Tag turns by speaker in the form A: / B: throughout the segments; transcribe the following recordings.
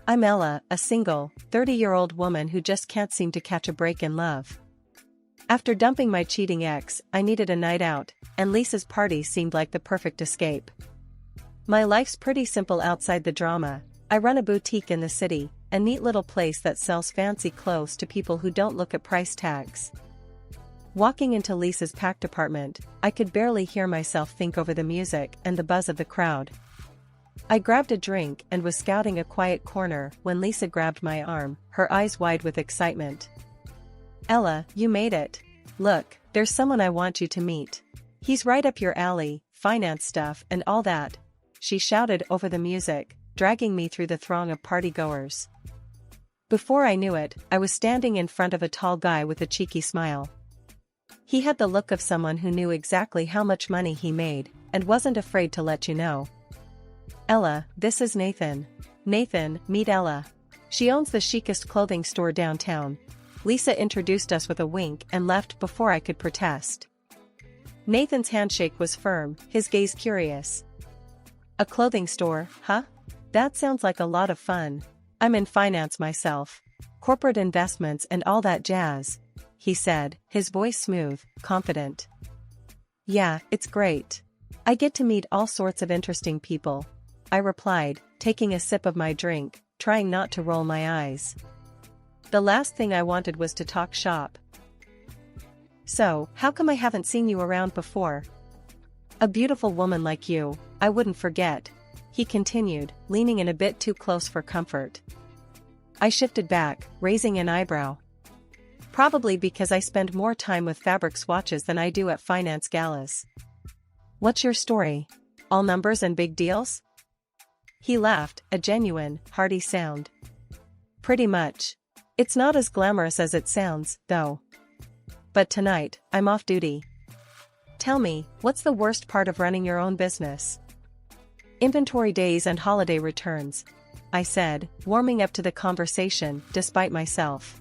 A: I'm Ella, a single, 30-year-old woman who just can't seem to catch a break in love. After dumping my cheating ex, I needed a night out, and Lisa's party seemed like the perfect escape. My life's pretty simple outside the drama. I run a boutique in the city, a neat little place that sells fancy clothes to people who don't look at price tags. Walking into Lisa's packed apartment, I could barely hear myself think over the music and the buzz of the crowd. I grabbed a drink and was scouting a quiet corner when Lisa grabbed my arm, her eyes wide with excitement. "Ella, you made it. Look, there's someone I want you to meet. He's right up your alley, finance stuff and all that," she shouted over the music, dragging me through the throng of partygoers. Before I knew it, I was standing in front of a tall guy with a cheeky smile. He had the look of someone who knew exactly how much money he made, and wasn't afraid to let you know. "Ella, this is Nathan. Nathan, meet Ella. She owns the chicest clothing store downtown." Lisa introduced us with a wink and left before I could protest. Nathan's handshake was firm, his gaze curious. "A clothing store, huh? That sounds like a lot of fun. I'm in finance myself. Corporate investments and all that jazz," he said, his voice smooth, confident. "Yeah, it's great. I get to meet all sorts of interesting people," I replied, taking a sip of my drink, trying not to roll my eyes. The last thing I wanted was to talk shop. "So, how come I haven't seen you around before? A beautiful woman like you, I wouldn't forget," he continued, leaning in a bit too close for comfort. I shifted back, raising an eyebrow. "Probably because I spend more time with fabric swatches than I do at finance galas. What's your story? All numbers and big deals?" He laughed, a genuine, hearty sound. "Pretty much. It's not as glamorous as it sounds, though. But tonight, I'm off duty." "Tell me, what's the worst part of running your own business?" "Inventory days and holiday returns," I said, warming up to the conversation despite myself.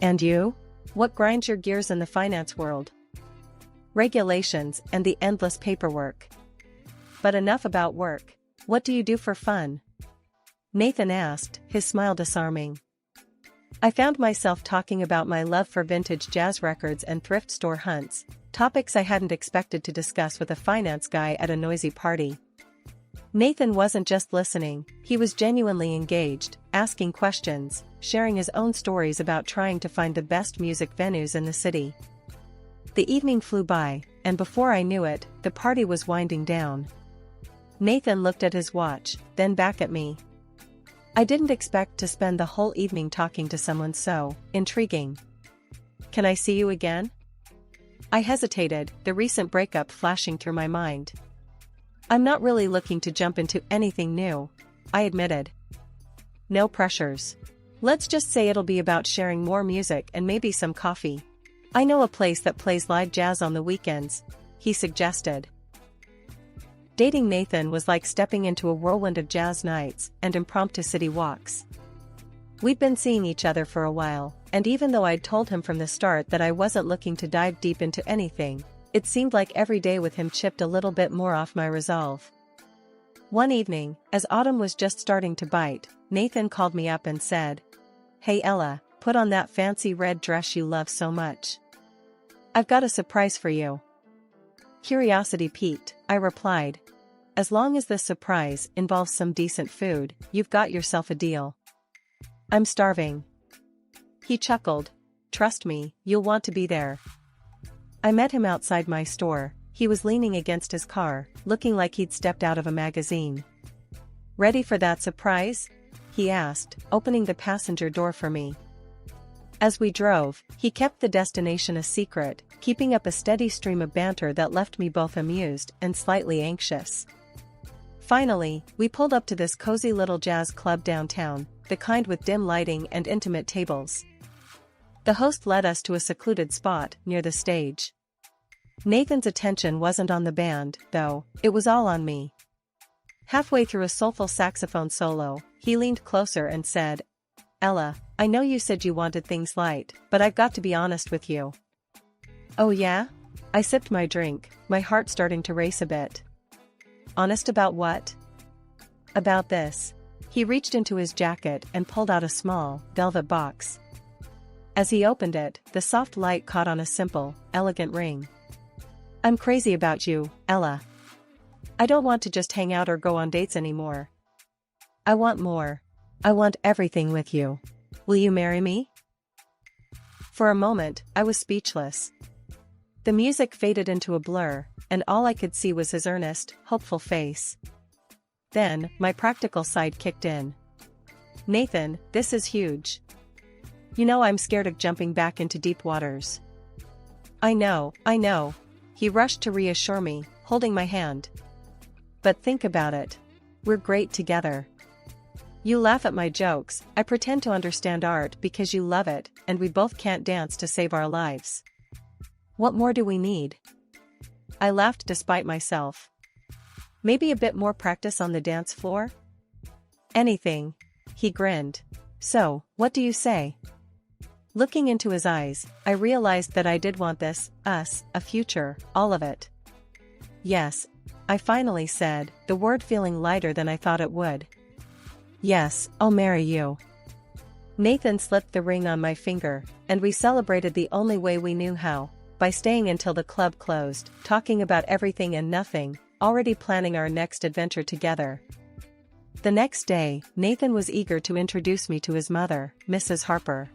A: "And you? What grinds your gears in the finance world?" "Regulations and the endless paperwork. But enough about work. What do you do for fun?" Nathan asked, his smile disarming. I found myself talking about my love for vintage jazz records and thrift store hunts, topics I hadn't expected to discuss with a finance guy at a noisy party. Nathan wasn't just listening, he was genuinely engaged, asking questions, sharing his own stories about trying to find the best music venues in the city. The evening flew by, and before I knew it, the party was winding down. Nathan looked at his watch, then back at me. I didn't expect to spend the whole evening talking to someone so intriguing. "Can I see you again?" I hesitated, the recent breakup flashing through my mind. "I'm not really looking to jump into anything new," I admitted. "No pressures. Let's just say it'll be about sharing more music and maybe some coffee. I know a place that plays live jazz on the weekends," he suggested. Dating Nathan was like stepping into a whirlwind of jazz nights and impromptu city walks. We'd been seeing each other for a while, and even though I'd told him from the start that I wasn't looking to dive deep into anything, it seemed like every day with him chipped a little bit more off my resolve. One evening, as autumn was just starting to bite, Nathan called me up and said, "Hey Ella, put on that fancy red dress you love so much. I've got a surprise for you." Curiosity piqued, I replied. "As long as this surprise involves some decent food, you've got yourself a deal." "I'm starving." He chuckled. "Trust me, you'll want to be there." I met him outside my store. He was leaning against his car, looking like he'd stepped out of a magazine. "Ready for that surprise?" he asked, opening the passenger door for me. As we drove, he kept the destination a secret, keeping up a steady stream of banter that left me both amused and slightly anxious. Finally, we pulled up to this cozy little jazz club downtown, the kind with dim lighting and intimate tables. The host led us to a secluded spot near the stage. Nathan's attention wasn't on the band, though, it was all on me. Halfway through a soulful saxophone solo, he leaned closer and said, "Ella, I know you said you wanted things light, but I've got to be honest with you." "Oh yeah?" I sipped my drink, my heart starting to race a bit. "Honest about what?" "About this. He reached into his jacket and pulled out a small, velvet box. As he opened it, the soft light caught on a simple, elegant ring. "I'm crazy about you, Ella. I don't want to just hang out or go on dates anymore. I want more. I want everything with you. Will you marry me?" For a moment, I was speechless. The music faded into a blur, and all I could see was his earnest, hopeful face. Then, my practical side kicked in. "Nathan, this is huge. You know I'm scared of jumping back into deep waters." I know. He rushed to reassure me, holding my hand. "But think about it. We're great together. You laugh at my jokes, I pretend to understand art because you love it, and we both can't dance to save our lives. What more do we need?" I laughed despite myself. "Maybe a bit more practice on the dance floor?" "Anything." He grinned. "So, what do you say?" Looking into his eyes, I realized that I did want this, us, a future, all of it. "Yes," I finally said, the word feeling lighter than I thought it would. "Yes, I'll marry you." Nathan slipped the ring on my finger, and we celebrated the only way we knew how, by staying until the club closed, talking about everything and nothing, already planning our next adventure together. The next day, Nathan was eager to introduce me to his mother, Mrs. Harper.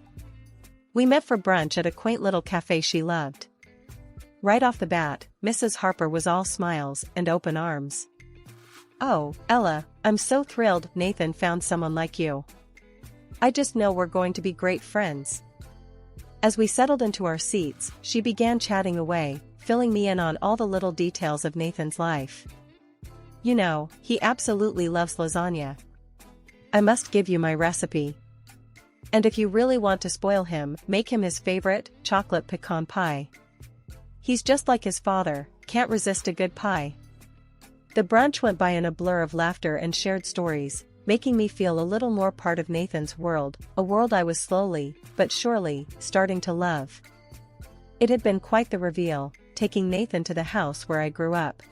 A: We met for brunch at a quaint little cafe she loved. Right off the bat, Mrs. Harper was all smiles and open arms. "Oh, Ella, I'm so thrilled Nathan found someone like you. I just know we're going to be great friends." As we settled into our seats, she began chatting away, filling me in on all the little details of Nathan's life. "You know, he absolutely loves lasagna. I must give you my recipe. And if you really want to spoil him, make him his favorite, chocolate pecan pie. He's just like his father, can't resist a good pie." The brunch went by in a blur of laughter and shared stories, making me feel a little more part of Nathan's world, a world I was slowly, but surely, starting to love. It had been quite the reveal, taking Nathan to the house where I grew up.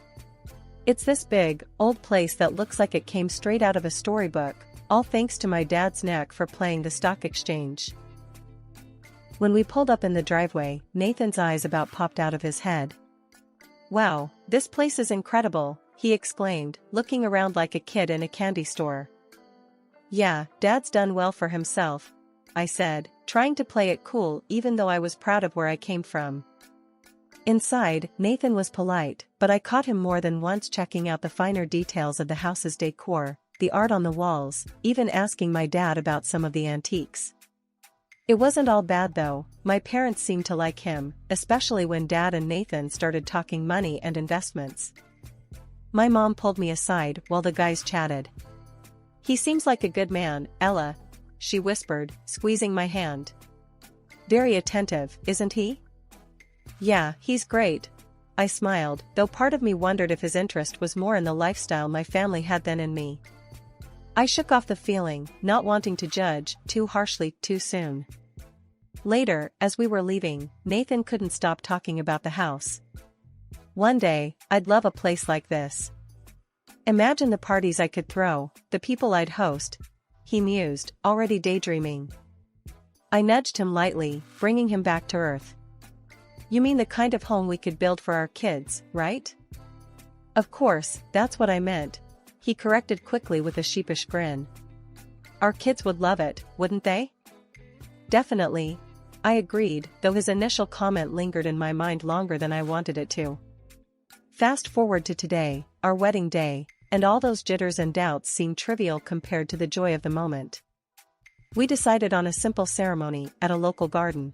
A: It's this big, old place that looks like it came straight out of a storybook, all thanks to my dad's knack for playing the stock exchange. When we pulled up in the driveway, Nathan's eyes about popped out of his head. "Wow, this place is incredible," he exclaimed, looking around like a kid in a candy store. "Yeah, Dad's done well for himself," I said, trying to play it cool even though I was proud of where I came from. Inside, Nathan was polite, but I caught him more than once checking out the finer details of the house's decor, the art on the walls, even asking my dad about some of the antiques. It wasn't all bad though, my parents seemed to like him, especially when Dad and Nathan started talking money and investments. My mom pulled me aside while the guys chatted. "He seems like a good man, Ella," she whispered, squeezing my hand. "Very attentive, isn't he?" "Yeah, he's great," I smiled, though part of me wondered if his interest was more in the lifestyle my family had than in me. I shook off the feeling, not wanting to judge too harshly too soon. Later, as we were leaving, Nathan couldn't stop talking about the house. "One day, I'd love a place like this. Imagine the parties I could throw, the people I'd host," he mused, already daydreaming. I nudged him lightly, bringing him back to earth. "You mean the kind of home we could build for our kids, right?" "Of course, that's what I meant," he corrected quickly with a sheepish grin. "Our kids would love it, wouldn't they?" "Definitely," I agreed, though his initial comment lingered in my mind longer than I wanted it to. Fast forward to today, our wedding day, and all those jitters and doubts seemed trivial compared to the joy of the moment. We decided on a simple ceremony at a local garden.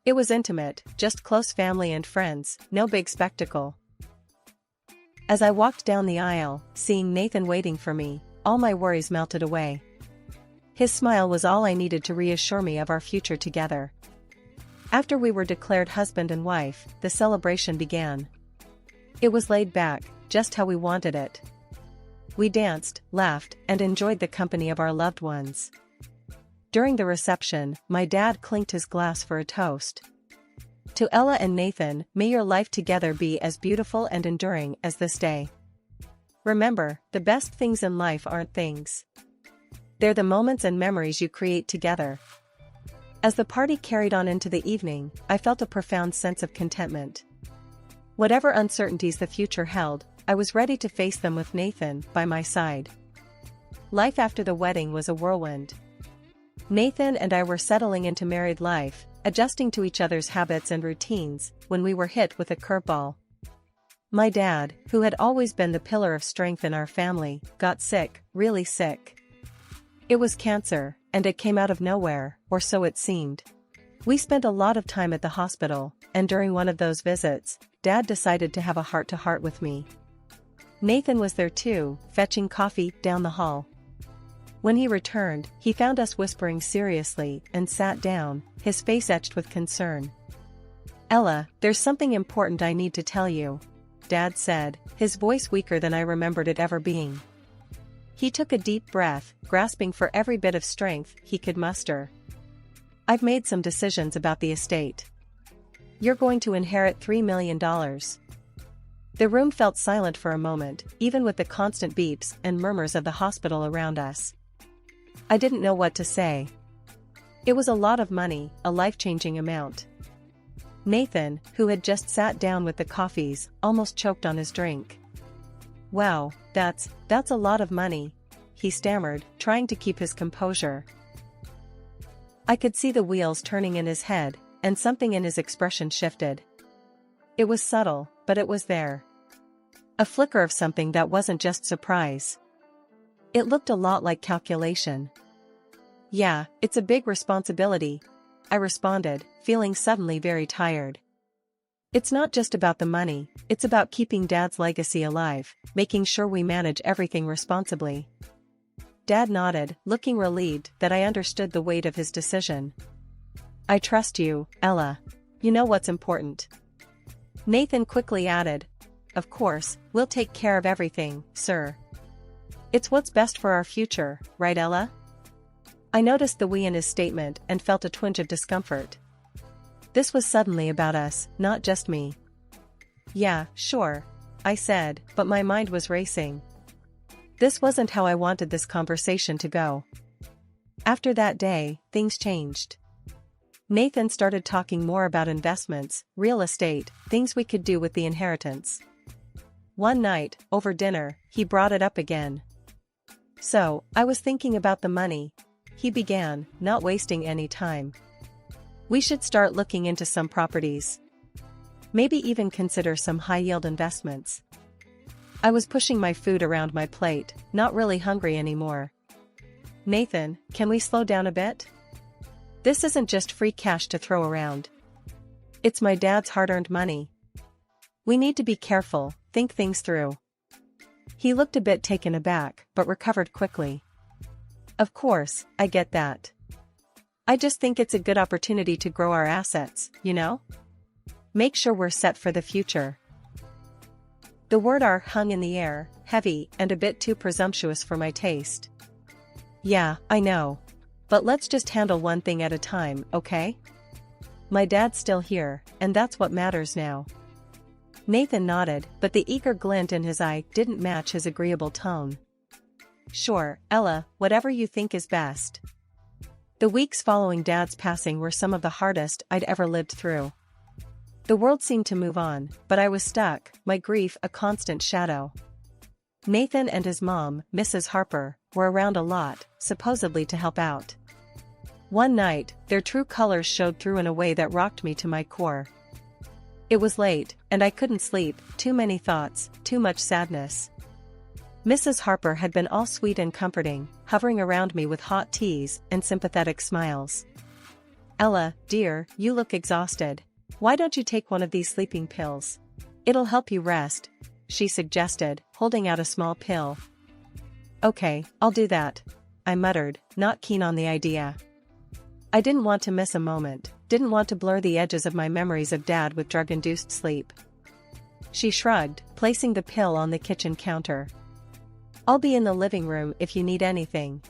A: It was intimate, just close family and friends, no big spectacle. As I walked down the aisle, seeing Nathan waiting for me, all my worries melted away. His smile was all I needed to reassure me of our future together. After we were declared husband and wife, the celebration began. It was laid back, just how we wanted it. We danced, laughed, and enjoyed the company of our loved ones. During the reception, my dad clinked his glass for a toast. "To Ella and Nathan, may your life together be as beautiful and enduring as this day. Remember, the best things in life aren't things. They're the moments and memories you create together. As the party carried on into the evening, I felt a profound sense of contentment. Whatever uncertainties the future held, I was ready to face them with Nathan by my side. Life after the wedding was a whirlwind. Nathan and I were settling into married life, adjusting to each other's habits and routines, when we were hit with a curveball. My dad, who had always been the pillar of strength in our family, got sick, really sick. It was cancer, and it came out of nowhere, or so it seemed. We spent a lot of time at the hospital, and during one of those visits, Dad decided to have a heart-to-heart with me. Nathan was there too, fetching coffee down the hall. When he returned, he found us whispering seriously and sat down, his face etched with concern. "Ella, there's something important I need to tell you," Dad said, his voice weaker than I remembered it ever being. He took a deep breath, grasping for every bit of strength he could muster. "I've made some decisions about the estate. You're going to inherit $3 million. The room felt silent for a moment, even with the constant beeps and murmurs of the hospital around us. I didn't know what to say. It was a lot of money, a life-changing amount. Nathan, who had just sat down with the coffees, almost choked on his drink. "Wow, that's a lot of money," he stammered, trying to keep his composure. I could see the wheels turning in his head, and something in his expression shifted. It was subtle, but it was there. A flicker of something that wasn't just surprise. It looked a lot like calculation. "Yeah, it's a big responsibility," I responded, feeling suddenly very tired. "It's not just about the money, it's about keeping Dad's legacy alive, making sure we manage everything responsibly." Dad nodded, looking relieved that I understood the weight of his decision. "I trust you, Ella. You know what's important." Nathan quickly added, "Of course, we'll take care of everything, sir. It's what's best for our future, right, Ella?" I noticed the we in his statement and felt a twinge of discomfort. This was suddenly about us, not just me. "Yeah, sure," I said, but my mind was racing. This wasn't how I wanted this conversation to go. After that day, things changed. Nathan started talking more about investments, real estate, things we could do with the inheritance. One night, over dinner, he brought it up again. "So, I was thinking about the money," he began, not wasting any time. "We should start looking into some properties. Maybe even consider some high-yield investments." I was pushing my food around my plate, not really hungry anymore. "Nathan, can we slow down a bit? This isn't just free cash to throw around. It's my dad's hard-earned money. We need to be careful, think things through." He looked a bit taken aback, but recovered quickly. "Of course, I get that. I just think it's a good opportunity to grow our assets, you know? Make sure we're set for the future." The word "are" hung in the air, heavy and a bit too presumptuous for my taste. "Yeah, I know. But let's just handle one thing at a time, okay? My dad's still here, and that's what matters now." Nathan nodded, but the eager glint in his eye didn't match his agreeable tone. "Sure, Ella, whatever you think is best." The weeks following Dad's passing were some of the hardest I'd ever lived through. The world seemed to move on, but I was stuck, my grief a constant shadow. Nathan and his mom, Mrs. Harper, were around a lot, supposedly to help out. One night, their true colors showed through in a way that rocked me to my core. It was late, and I couldn't sleep, too many thoughts, too much sadness. Mrs. Harper had been all sweet and comforting, hovering around me with hot teas and sympathetic smiles. "Ella, dear, you look exhausted. Why don't you take one of these sleeping pills? It'll help you rest," she suggested, holding out a small pill. "Okay, I'll do that," I muttered, not keen on the idea. I didn't want to miss a moment, didn't want to blur the edges of my memories of Dad with drug-induced sleep. She shrugged, placing the pill on the kitchen counter. "I'll be in the living room if you need anything."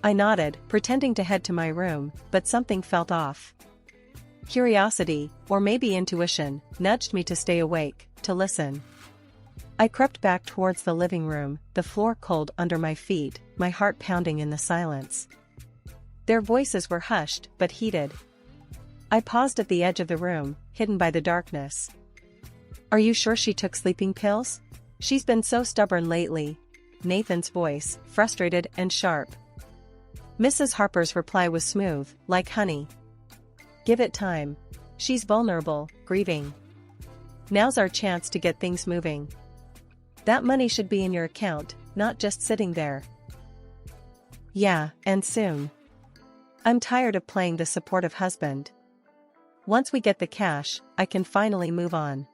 A: I nodded, pretending to head to my room, but something felt off. Curiosity, or maybe intuition, nudged me to stay awake, to listen. I crept back towards the living room, the floor cold under my feet, my heart pounding in the silence. Their voices were hushed but heated. I paused at the edge of the room, hidden by the darkness. "Are you sure she took sleeping pills? She's been so stubborn lately." Nathan's voice, frustrated and sharp. Mrs. Harper's reply was smooth, like honey. "Give it time. She's vulnerable, grieving. Now's our chance to get things moving. That money should be in your account, not just sitting there." "Yeah, and soon. I'm tired of playing the supportive husband. Once we get the cash, I can finally move on.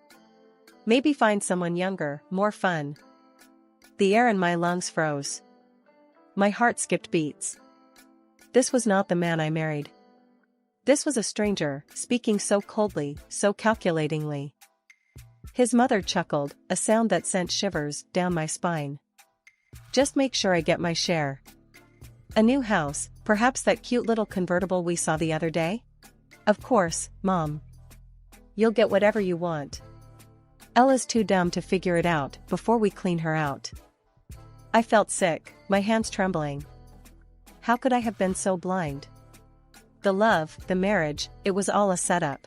A: Maybe find someone younger, more fun." The air in my lungs froze. My heart skipped beats. This was not the man I married. This was a stranger, speaking so coldly, so calculatingly. His mother chuckled, a sound that sent shivers down my spine. "Just make sure I get my share. A new house, perhaps that cute little convertible we saw the other day?" "Of course, Mom. You'll get whatever you want. Ella's too dumb to figure it out before we clean her out." I felt sick, my hands trembling. How could I have been so blind? The love, the marriage, it was all a setup.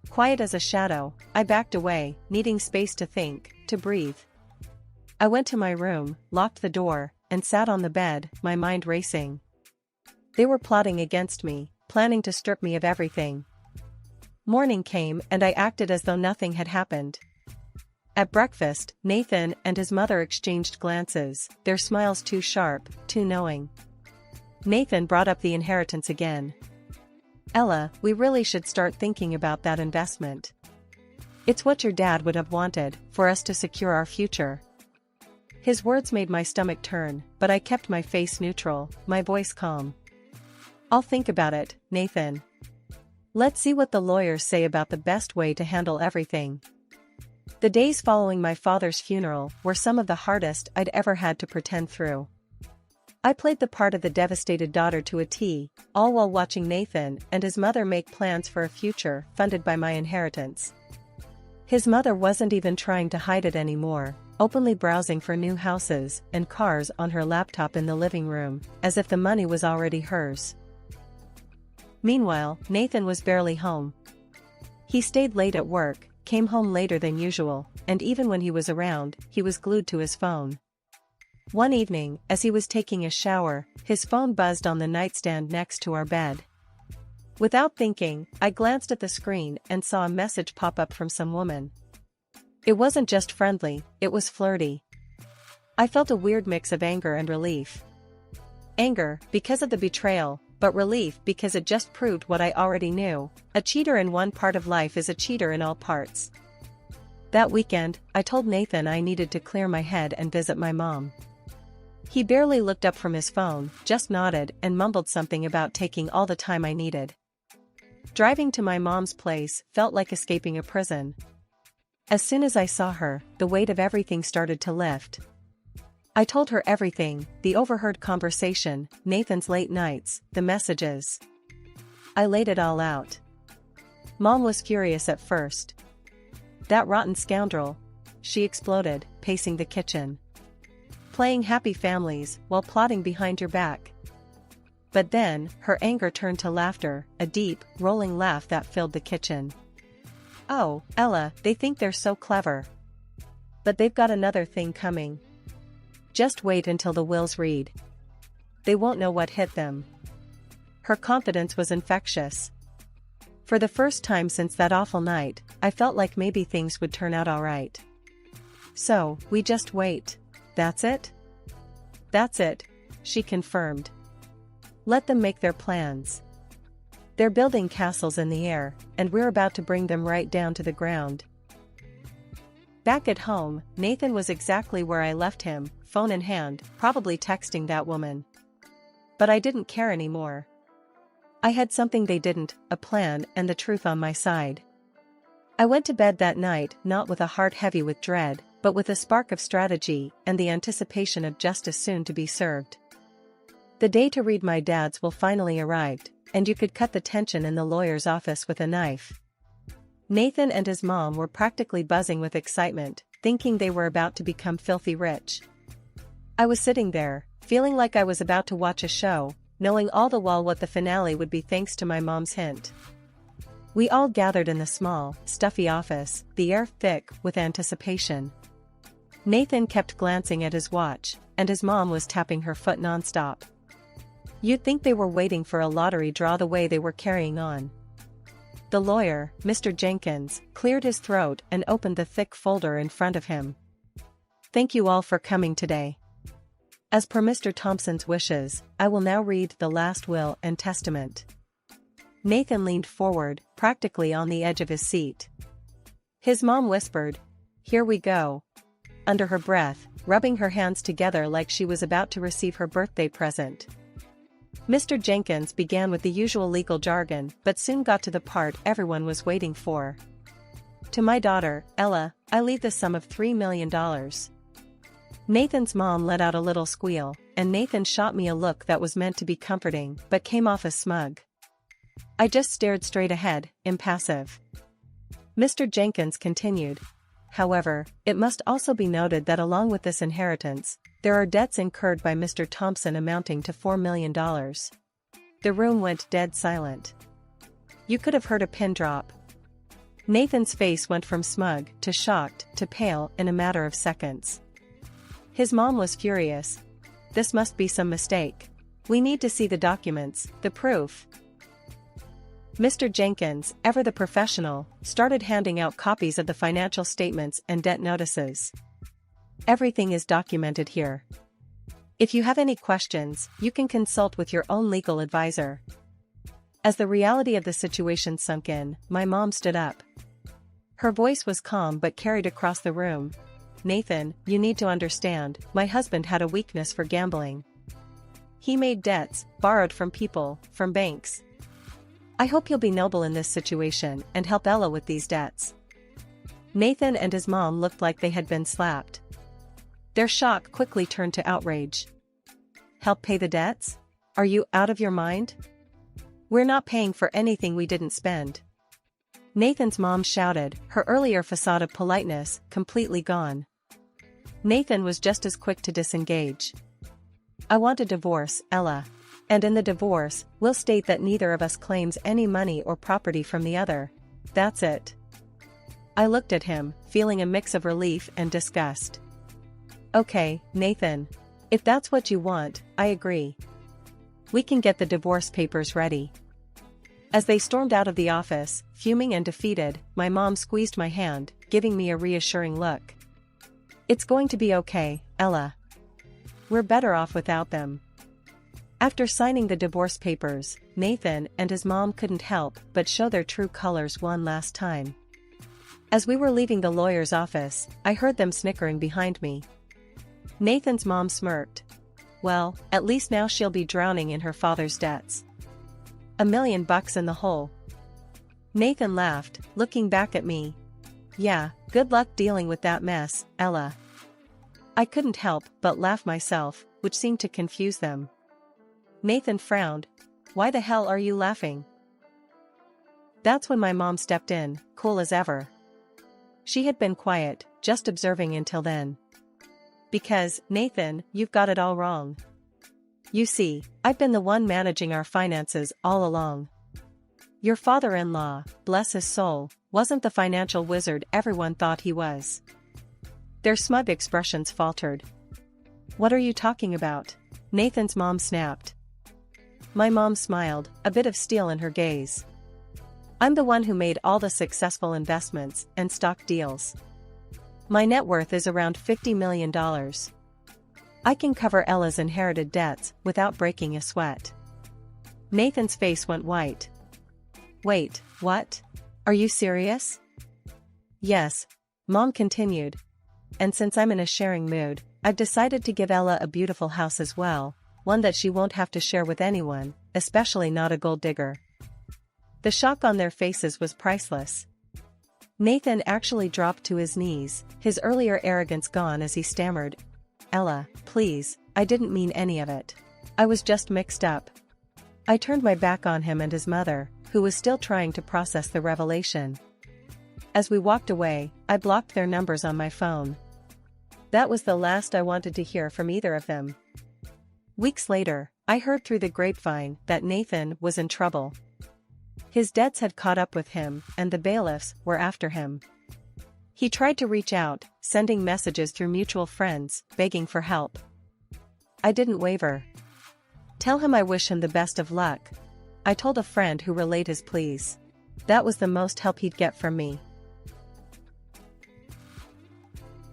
A: Quiet as a shadow, I backed away, needing space to think, to breathe. I went to my room, locked the door, and sat on the bed, my mind racing. They were plotting against me, planning to strip me of everything. Morning came and I acted as though nothing had happened. At breakfast, Nathan and his mother exchanged glances, their smiles too sharp, too knowing. Nathan brought up the inheritance again. "Ella, we really should start thinking about that investment. It's what your dad would have wanted, for us to secure our future." His words made my stomach turn, but I kept my face neutral, my voice calm. "I'll think about it, Nathan. Let's see what the lawyers say about the best way to handle everything." The days following my father's funeral were some of the hardest I'd ever had to pretend through. I played the part of the devastated daughter to a T, all while watching Nathan and his mother make plans for a future funded by my inheritance. His mother wasn't even trying to hide it anymore, openly browsing for new houses and cars on her laptop in the living room, as if the money was already hers. Meanwhile, Nathan was barely home. He stayed late at work, came home later than usual, and even when he was around, he was glued to his phone. One evening, as he was taking a shower, his phone buzzed on the nightstand next to our bed. Without thinking, I glanced at the screen and saw a message pop up from some woman. It wasn't just friendly, it was flirty. I felt a weird mix of anger and relief. Anger, because of the betrayal, but relief because it just proved what I already knew: a cheater in one part of life is a cheater in all parts. That weekend, I told Nathan I needed to clear my head and visit my mom. He barely looked up from his phone, just nodded and mumbled something about taking all the time I needed. Driving to my mom's place felt like escaping a prison. As soon as I saw her, the weight of everything started to lift. I told her everything: the overheard conversation, Nathan's late nights, the messages. I laid it all out. Mom was furious at first. "That rotten scoundrel," she exploded, pacing the kitchen. "Playing happy families while plotting behind your back." But then, her anger turned to laughter, a deep, rolling laugh that filled the kitchen. "Oh, Ella, they think they're so clever. But they've got another thing coming. Just wait until the wills read. They won't know what hit them." Her confidence was infectious. For the first time since that awful night, I felt like maybe things would turn out alright. "So, we just wait. That's it?" "That's it," she confirmed. "Let them make their plans. They're building castles in the air, and we're about to bring them right down to the ground." Back at home, Nathan was exactly where I left him, phone in hand, probably texting that woman. But I didn't care anymore. I had something they didn't, a plan and the truth on my side. I went to bed that night not with a heart heavy with dread, but with a spark of strategy and the anticipation of justice soon to be served. The day to read my dad's will finally arrived, and you could cut the tension in the lawyer's office with a knife. Nathan and his mom were practically buzzing with excitement, thinking they were about to become filthy rich. I was sitting there, feeling like I was about to watch a show, knowing all the while what the finale would be thanks to my mom's hint. We all gathered in the small, stuffy office, the air thick with anticipation. Nathan kept glancing at his watch, and his mom was tapping her foot nonstop. You'd think they were waiting for a lottery draw the way they were carrying on. The lawyer, Mr. Jenkins, cleared his throat and opened the thick folder in front of him. Thank you all for coming today. As per Mr. Thompson's wishes, I will now read the last will and testament. Nathan leaned forward, practically on the edge of his seat. His mom whispered, "Here we go," under her breath, rubbing her hands together like she was about to receive her birthday present. Mr. Jenkins began with the usual legal jargon but soon got to the part everyone was waiting for. To my daughter, Ella, I leave the sum of $3 million. Nathan's mom let out a little squeal, and Nathan shot me a look that was meant to be comforting but came off as smug. I just stared straight ahead, impassive. Mr. Jenkins continued. However, it must also be noted that along with this inheritance, there are debts incurred by Mr. Thompson amounting to $4 million. The room went dead silent. You could have heard a pin drop. Nathan's face went from smug to shocked to pale in a matter of seconds. His mom was furious. This must be some mistake. We need to see the documents, the proof. Mr. Jenkins, ever the professional, started handing out copies of the financial statements and debt notices. Everything is documented here. If you have any questions, you can consult with your own legal advisor. As the reality of the situation sunk in, my mom stood up. Her voice was calm but carried across the room. Nathan, you need to understand, my husband had a weakness for gambling. He made debts, borrowed from people, from banks. I hope you'll be noble in this situation and help Ella with these debts. Nathan and his mom looked like they had been slapped. Their shock quickly turned to outrage. Help pay the debts? Are you out of your mind? We're not paying for anything we didn't spend. Nathan's mom shouted, her earlier facade of politeness completely gone. Nathan was just as quick to disengage. I want a divorce, Ella. And in the divorce, we'll state that neither of us claims any money or property from the other. That's it. I looked at him, feeling a mix of relief and disgust. Okay, Nathan. If that's what you want, I agree. We can get the divorce papers ready. As they stormed out of the office, fuming and defeated, my mom squeezed my hand, giving me a reassuring look. It's going to be okay, Ella. We're better off without them. After signing the divorce papers, Nathan and his mom couldn't help but show their true colors one last time. As we were leaving the lawyer's office, I heard them snickering behind me. Nathan's mom smirked. Well, at least now she'll be drowning in her father's debts. $1 million in the hole. Nathan laughed, looking back at me. Yeah, good luck dealing with that mess, Ella. I couldn't help but laugh myself, which seemed to confuse them. Nathan frowned. Why the hell are you laughing? That's when my mom stepped in, cool as ever. She had been quiet, just observing until then. Because, Nathan, you've got it all wrong. You see, I've been the one managing our finances all along. Your father-in-law, bless his soul, wasn't the financial wizard everyone thought he was. Their smug expressions faltered. What are you talking about? Nathan's mom snapped. My mom smiled, a bit of steel in her gaze. I'm the one who made all the successful investments and stock deals. My net worth is around $50 million. I can cover Ella's inherited debts without breaking a sweat. Nathan's face went white. Wait, what? Are you serious? Yes, Mom continued. And since I'm in a sharing mood, I've decided to give Ella a beautiful house as well, one that she won't have to share with anyone, especially not a gold digger. The shock on their faces was priceless. Nathan actually dropped to his knees, his earlier arrogance gone as he stammered, Ella, please, I didn't mean any of it. I was just mixed up. I turned my back on him and his mother, who was still trying to process the revelation. As we walked away, I blocked their numbers on my phone. That was the last I wanted to hear from either of them. Weeks later, I heard through the grapevine that Nathan was in trouble. His debts had caught up with him, and the bailiffs were after him. He tried to reach out, sending messages through mutual friends, begging for help. I didn't waver. "Tell him I wish him the best of luck," I told a friend who relayed his pleas. That was the most help he'd get from me.